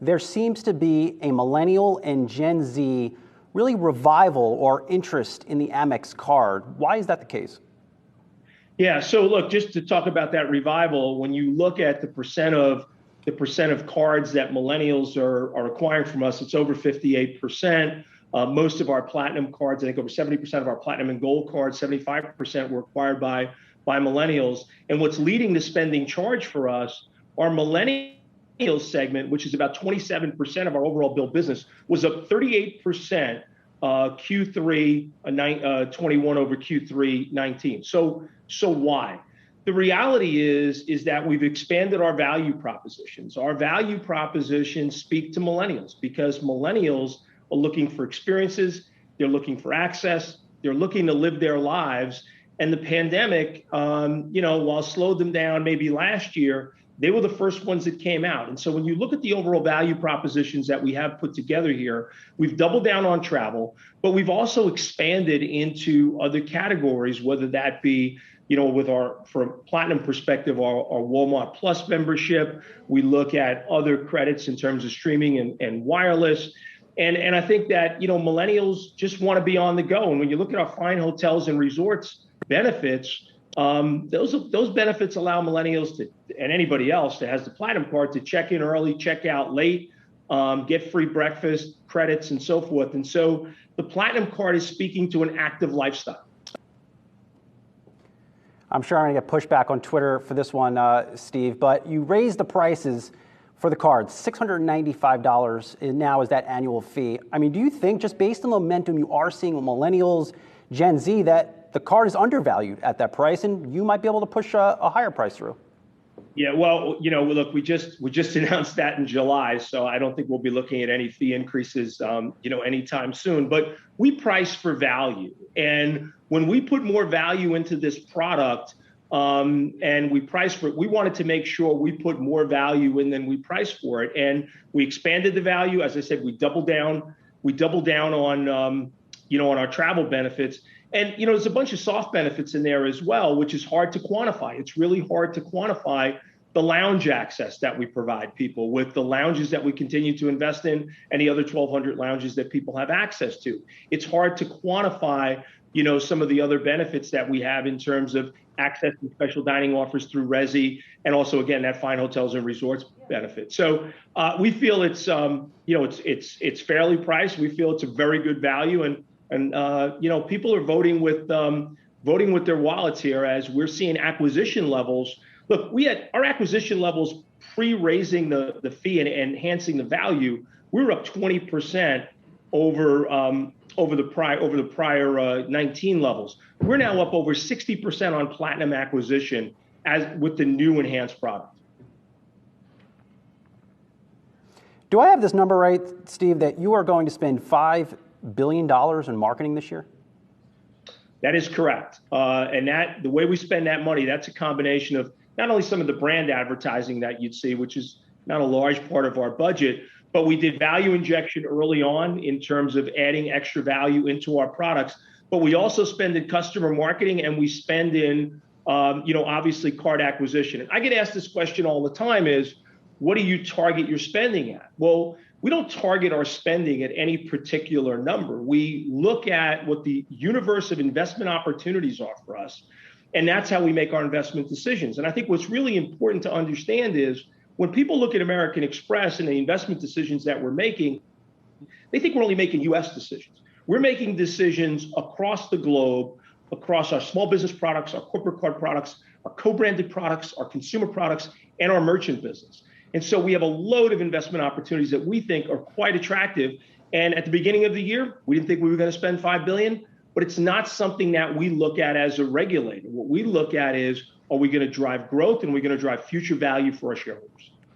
there seems to be a millennial and Gen Z really revival or interest in the Amex card. Why is that the case? Yeah, so look, just to talk about that revival, when you look at the percent of cards that millennials are acquiring from us, it's over 58%. Most of our platinum cards, I think over 70% of our platinum and gold cards, 75% were acquired by millennials. And what's leading the spending charge for us, our millennial segment, which is about 27% of our overall bill business, was up 38% Q3 21 over Q3 19. So why? The reality is that we've expanded our value propositions. Our value propositions speak to millennials because millennials are looking for experiences, they're looking for access, they're looking to live their lives. And the pandemic, while slowed them down maybe last year, they were the first ones that came out. And so when you look at the overall value propositions that we have put together here, we've doubled down on travel, but we've also expanded into other categories, whether that be, from a platinum perspective, our Walmart Plus membership. We look at other credits in terms of streaming and wireless. And I think that, millennials just want to be on the go. And when you look at our fine hotels and resorts benefits, those benefits allow millennials and anybody else that has the platinum card to check in early, check out late, get free breakfast, credits, and so forth. And so the platinum card is speaking to an active lifestyle. I'm sure I'm going to get pushback on Twitter for this one, Steve, but you raised the prices for the cards. $695 now is that annual fee. I mean, do you think, just based on the momentum you are seeing with millennials, Gen Z, that the card is undervalued at that price and you might be able to push a higher price through? Yeah, well, look, we just announced that in July, so I don't think we'll be looking at any fee increases, anytime soon. But we price for value, and when we put more value into this product, and we price for it, we wanted to make sure we put more value in than we price for it, and we expanded the value. As I said, we doubled down on on our travel benefits. And, there's a bunch of soft benefits in there as well, which is hard to quantify. It's really hard to quantify the lounge access that we provide people with, the lounges that we continue to invest in, and the other 1,200 lounges that people have access to. It's hard to quantify, some of the other benefits that we have in terms of access to special dining offers through Resi, and also, again, that fine hotels and resorts benefit. So we feel it's fairly priced. We feel it's a very good value, and people are voting with their wallets here as we're seeing acquisition levels. Look, our acquisition levels pre-raising the fee and enhancing the value. We were up 20% over the prior 19 levels. We're now up over 60% on platinum acquisition with the new enhanced product. Do I have this number right, Steve, that you are going to spend $5 billion in marketing this year? That is correct. And the way we spend that money, that's a combination of not only some of the brand advertising that you'd see, which is not a large part of our budget, but we did value injection early on in terms of adding extra value into our products. But we also spend in customer marketing, and we spend in, obviously card acquisition. And I get asked this question all the time is, what do you target your spending at? Well, we don't target our spending at any particular number. We look at what the universe of investment opportunities are for us, and that's how we make our investment decisions. And I think what's really important to understand is when people look at American Express and the investment decisions that we're making, they think we're only making U.S. decisions. We're making decisions across the globe, across our small business products, our corporate card products, our co-branded products, our consumer products, and our merchant business. And so we have a load of investment opportunities that we think are quite attractive. And at the beginning of the year, we didn't think we were going to spend $5 billion, but it's not something that we look at as a regulator. What we look at is, are we going to drive growth, and are we going to drive future value for our shareholders?